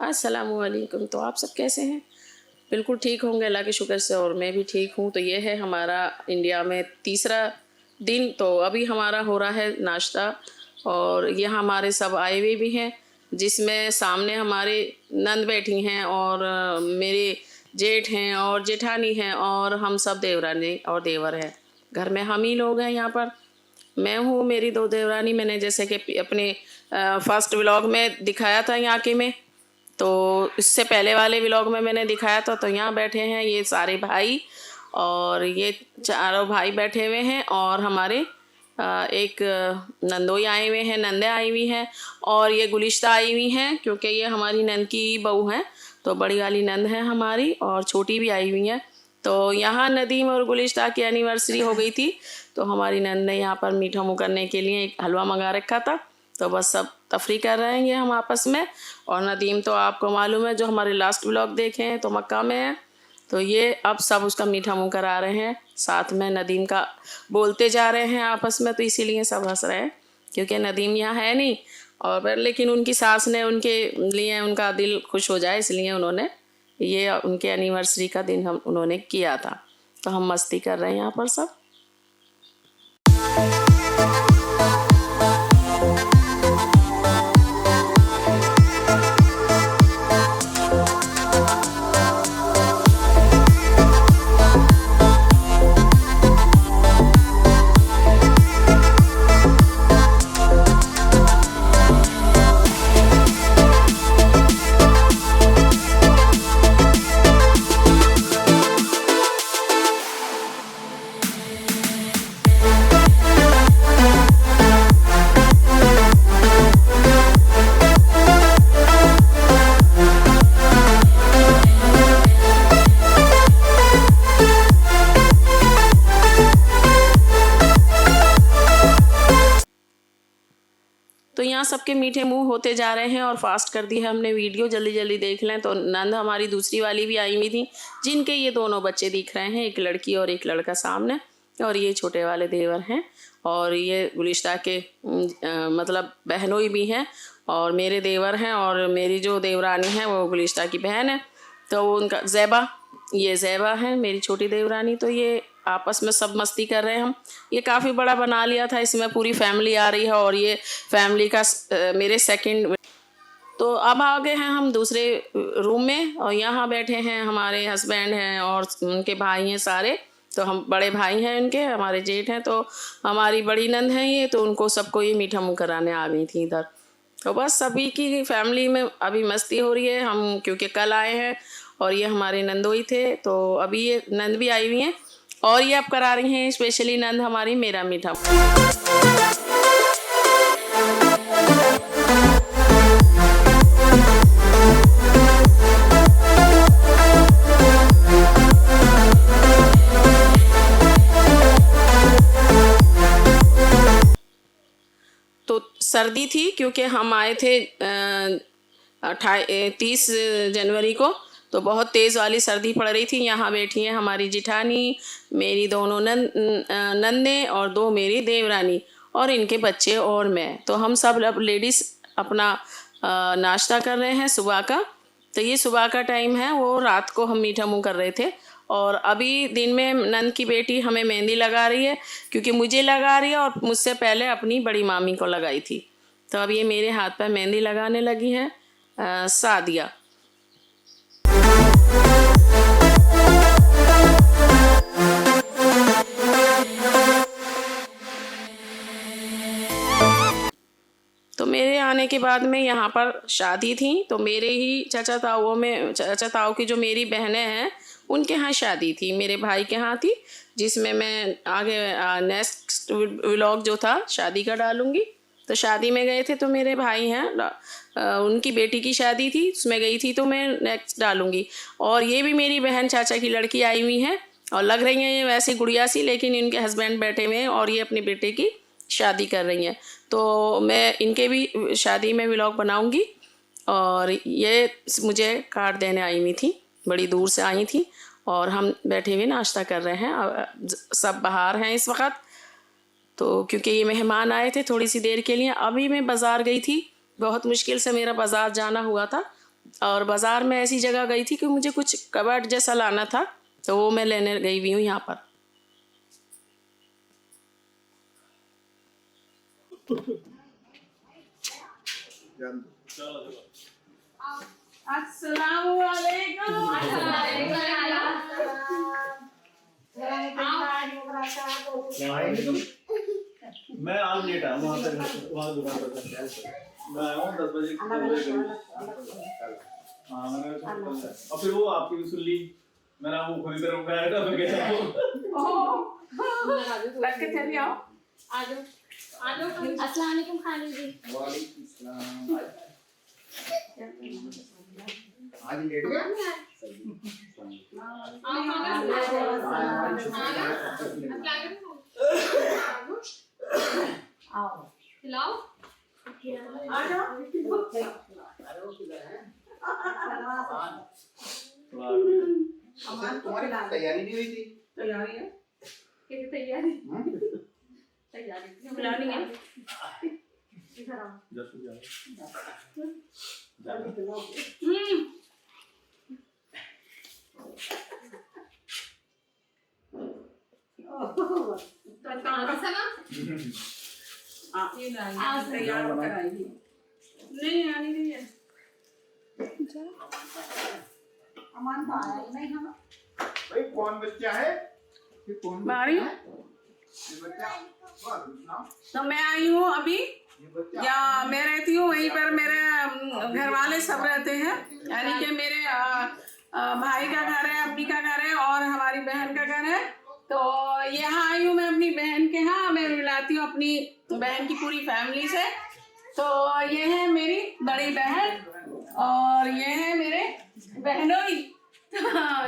अस्सलामुअलैकुम। तो आप सब कैसे हैं? बिल्कुल ठीक होंगे अल्लाह के शुक्र से, और मैं भी ठीक हूँ। तो ये है हमारा इंडिया में तीसरा दिन। तो अभी हमारा हो रहा है नाश्ता, और यहाँ हमारे सब आए हुए भी हैं, जिसमें सामने हमारे नंद बैठी हैं, और मेरे जेठ हैं और जेठानी हैं, और हम सब देवरानी और देवर हैं। घर में हम ही लोग हैं यहाँ पर। मैं हूँ, मेरी दो देवरानी। मैंने जैसे कि अपने फर्स्ट व्लॉग में दिखाया था यहाँ के में, तो इससे पहले वाले व्लॉग में मैंने दिखाया था। तो यहाँ बैठे हैं ये सारे भाई, और ये चारों भाई बैठे हुए हैं, और हमारे एक नंदोई आए हुए हैं, नंदे आई हुई हैं, और ये गुलिश्ता आई हुई हैं, क्योंकि ये हमारी नंद की बहू हैं। तो बड़ी वाली नंद है हमारी, और छोटी भी आई हुई हैं। तो यहाँ नदीम और गुलिश्ता की एनिवर्सरी हो गई थी, तो हमारी नंद ने यहाँ पर मीठा मुँह करने के लिए एक हलवा मंगा रखा था। तो बस सब तफरी कर रहे हैं ये हम आपस में। और नदीम तो आपको मालूम है, जो हमारे लास्ट व्लॉग देखे हैं, तो मक्का में है। तो ये अब सब उसका मीठा मुँह करा रहे हैं, साथ में नदीम का बोलते जा रहे हैं आपस में। तो इसीलिए सब हंस रहे हैं, क्योंकि नदीम यहाँ है नहीं। और लेकिन उनकी सास ने उनके लिए उनका दिल खुश हो जाए, इसलिए उन्होंने ये उनके एनिवर्सरी का दिन उन्होंने किया था। तो हम मस्ती कर रहे हैं यहाँ पर सब। तो यहाँ सबके मीठे मुंह होते जा रहे हैं, और फास्ट कर दी है हमने वीडियो, जल्दी जल्दी देख लें। तो नंद हमारी दूसरी वाली भी आई हुई थी, जिनके ये दोनों बच्चे दिख रहे हैं, एक लड़की और एक लड़का सामने। और ये छोटे वाले देवर हैं, और ये गुलिश्ता के मतलब बहनोई भी हैं, और मेरे देवर हैं, और मेरी जो देवरानी है वो गुलिश्ता की बहन है। तो उनका ज़ैबा, ये ज़ैबा है मेरी छोटी देवरानी। तो ये आपस में सब मस्ती कर रहे हैं हम। ये काफ़ी बड़ा बना लिया था, इसमें पूरी फैमिली आ रही है, और ये फैमिली का मेरे सेकंड। तो अब आ गए हैं हम दूसरे रूम में, और यहाँ बैठे हैं हमारे हस्बैंड हैं और उनके भाई हैं सारे। तो हम बड़े भाई हैं उनके, हमारे जेठ हैं। तो हमारी बड़ी नंद हैं ये, तो उनको सबको ये मीठा मुँह कराने आ गई थी इधर। तो बस सभी की फैमिली में अभी मस्ती हो रही है। हम क्योंकि कल आए हैं, और ये हमारे नंदोई थे, तो अभी ये नंद भी आई हुई हैं, और ये अब करा रही हैं स्पेशली नंद हमारी मेरा मीठा। तो सर्दी थी, क्योंकि हम आए थे 30 जनवरी को। तो बहुत तेज़ वाली सर्दी पड़ रही थी। यहाँ बैठी हैं हमारी जिठानी, मेरी दोनों नन्ने, और दो मेरी देवरानी, और इनके बच्चे, और मैं। तो हम सब लेडीज़ अपना नाश्ता कर रहे हैं सुबह का। तो ये सुबह का टाइम है, वो रात को हम मीठा मुँह कर रहे थे। और अभी दिन में नंद की बेटी हमें मेहंदी लगा रही है, क्योंकि मुझे लगा रही है, और मुझसे पहले अपनी बड़ी मामी को लगाई थी। तो अब ये मेरे हाथ पर मेहंदी लगाने लगी है सादिया। तो मेरे आने के बाद में यहाँ पर शादी थी। तो मेरे ही चाचा ताऊ की जो मेरी बहनें हैं, उनके यहाँ शादी थी, मेरे भाई के यहाँ थी, जिसमें मैं आगे नेक्स्ट व्लॉग जो था शादी का डालूँगी। तो शादी में गए थे, तो मेरे भाई हैं, उनकी बेटी की शादी थी, उसमें गई थी, तो मैं नेक्स्ट डालूँगी। और ये भी मेरी बहन चाचा की लड़की आई हुई हैं, और लग रही हैं ये वैसी गुड़िया सी, लेकिन इनके हस्बैंड बैठे हुए हैं, और ये अपने बेटे की शादी कर रही हैं। तो मैं इनके भी शादी में व्लॉग बनाऊंगी। और ये मुझे कार्ड देने आई हुई थी, बड़ी दूर से आई थी, और हम बैठे हुए नाश्ता कर रहे हैं। सब बाहर हैं इस वक्त, तो क्योंकि ये मेहमान आए थे थोड़ी सी देर के लिए। अभी मैं बाज़ार गई थी, बहुत मुश्किल से मेरा बाज़ार जाना हुआ था, और बाज़ार में ऐसी जगह गई थी कि मुझे कुछ कबर्ड जैसा लाना था, तो वो मैं लेने गई हुई हूँ यहाँ पर। मैं आज लेट आया वहाँ तक, वहाँ दुकान पर मैं आया हूँ 10 बजे। हाँ मैंने और फिर वो आपकी भी सुन ली, मैंने वो खुद ही तरफ गया था फिर कैसा रख के चलिए, आओ आ जाओ अस्सलाम वालेकुम खाली जी। वालेकुम सलाम। आज लेट हो गया। खिलाओ तुम्हारी तैयारी नहीं हुई थी? तैयारी है, कैसी तैयारी प्लानिंग है। इधर आओ। कैसा ना तैयार होकर आएगी। नहीं आनी नहीं है। अमान तो आया ही नहीं। हम भाई कौन बच्चा है? ये कौन बारी बच्चा है? ये बच्चा वालेकुम सलाम। तो मैं आई हूँ अभी, ये बच्चा या मैं रहती हूँ वहीं पर, मेरे घर वाले सब रहते हैं, यानी कि मेरे भाई का घर है, अपनी का घर है और हमारी बहन का घर है। तो यहाँ आई हूँ मैं अपनी बहन के यहाँ, मैं मिलाती हूँ अपनी बहन की पूरी फैमिली से। तो ये है मेरी बड़ी बहन और ये है मेरे बहनोई। तो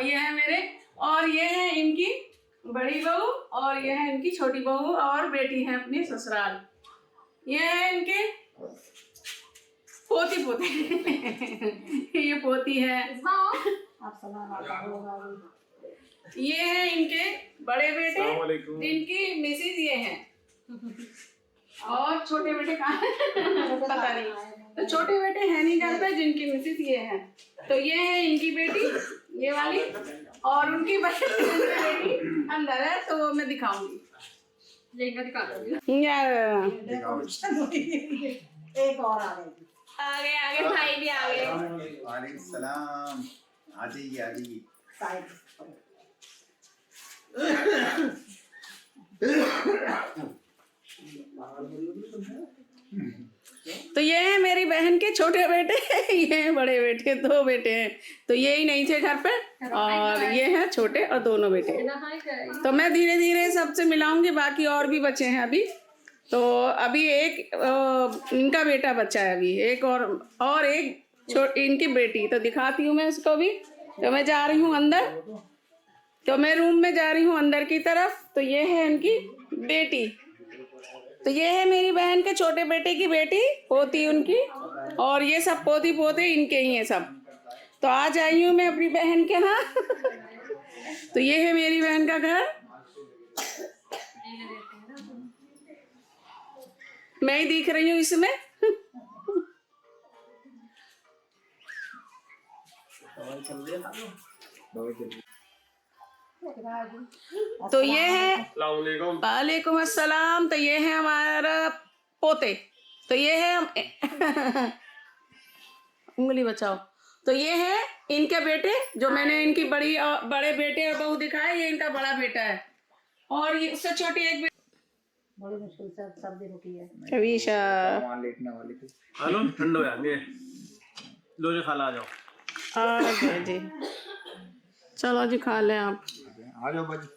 ये है मेरे, और ये है इनकी बड़ी बहू और ये है इनकी छोटी बहू और बेटी है अपनी ससुराल। ये है इनके पोती पोते ये पोती है। आप सलाम होगा। ये है इनके बड़े बेटे जिनकी मिसेज ये हैं, और छोटे बेटे कहाँ हैं पता नहीं। तो छोटे बेटे हैं नहीं घर पे, जिनकी मिसेज ये हैं। तो ये है इनकी बेटी, ये वाली, और उनकी बेटी अंदर है, तो वो मैं दिखाऊंगी। लेंगा दिखा दो। एक और आ गई। आगे आगे भाई भी आ गए। वालेकुम सलाम। आ जाइए आ जाइए। साइड तो ये है मेरी बहन के छोटे बेटे, ये हैं बड़े बेटे, दो बेटे हैं। तो ये ही नहीं थे घर पे, और ये हैं छोटे और दोनों बेटे। तो मैं धीरे धीरे सबसे मिलाऊंगी, बाकी और भी बचे हैं अभी। तो अभी एक इनका बेटा बच्चा है, अभी एक और एक इनकी बेटी। तो दिखाती हूँ मैं इसको भी। तो मैं जा रही हूँ अंदर, तो मैं रूम में जा रही हूँ अंदर की तरफ। तो ये है इनकी बेटी, तो ये है मेरी बहन के छोटे बेटे की बेटी, पोती उनकी, और ये सब पोती पोते इनके ही हैं सब। तो आज आई हूँ मैं अपनी बहन के यहाँ। तो ये है मेरी बहन का घर, मैं ही दिख रही हूँ इसमें। तो ये है, वालेकुम अस्सलाम। तो ये है हमारा पोते, तो ये है उंगली बचाओ। तो ये है इनके बेटे, जो मैंने इनकी बड़े बेटे और बहू दिखाए, ये इनका बड़ा बेटा है। और ये उससे छोटी एक बेटी, बड़ी मुश्किल से सब्जी रुकी है। कविशा। वहाँ लेटने वाली थी। हेलो ठंडो जाएंगे, लो जी खाला आ जाओ। आ जी, चलो जी खा लें आप। आ जाओ बाजी।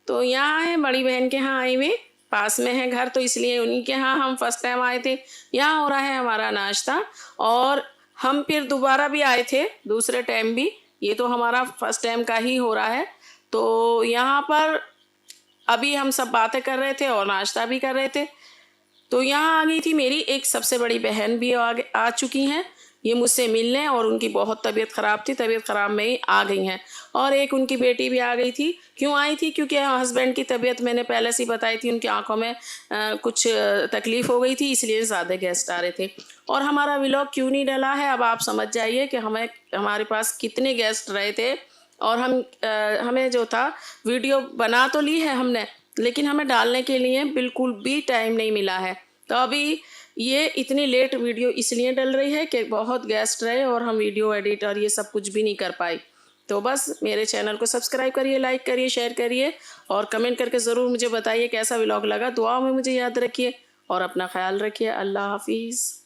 तो यहाँ है बड़ी बहन के यहाँ आई हुई, पास में है घर, तो इसलिए उन्हीं के यहाँ हम फर्स्ट टाइम आए थे। यहाँ हो रहा है हमारा नाश्ता, और हम फिर दोबारा भी आए थे दूसरे टाइम भी। ये तो हमारा फर्स्ट टाइम का ही हो रहा है। तो यहाँ पर अभी हम सब बातें कर रहे थे और नाश्ता भी कर रहे थे। तो यहाँ आ गई थी मेरी एक सबसे बड़ी बहन भी आ चुकी हैं, ये मुझसे मिलने, और उनकी बहुत तबीयत ख़राब थी, तबीयत ख़राब में ही आ गई हैं। और एक उनकी बेटी भी आ गई थी। क्यों आई थी? क्योंकि हस्बैंड की तबीयत मैंने पहले से ही बताई थी, उनकी आंखों में कुछ तकलीफ़ हो गई थी, इसलिए ज़्यादा गेस्ट आ रहे थे। और हमारा व्लॉग क्यों नहीं डला है, अब आप समझ जाइए कि हमारे पास कितने गेस्ट रहे थे। और हमें जो था वीडियो बना तो ली है हमने, लेकिन हमें डालने के लिए बिल्कुल भी टाइम नहीं मिला है। तो अभी ये इतनी लेट वीडियो इसलिए डल रही है कि बहुत गेस्ट रहे और हम वीडियो एडिट और ये सब कुछ भी नहीं कर पाई। तो बस मेरे चैनल को सब्सक्राइब करिए, लाइक करिए, शेयर करिए और कमेंट करके ज़रूर मुझे बताइए कैसा व्लॉग लगा। दुआ में मुझे याद रखिए और अपना ख्याल रखिए। अल्लाह हाफिज़।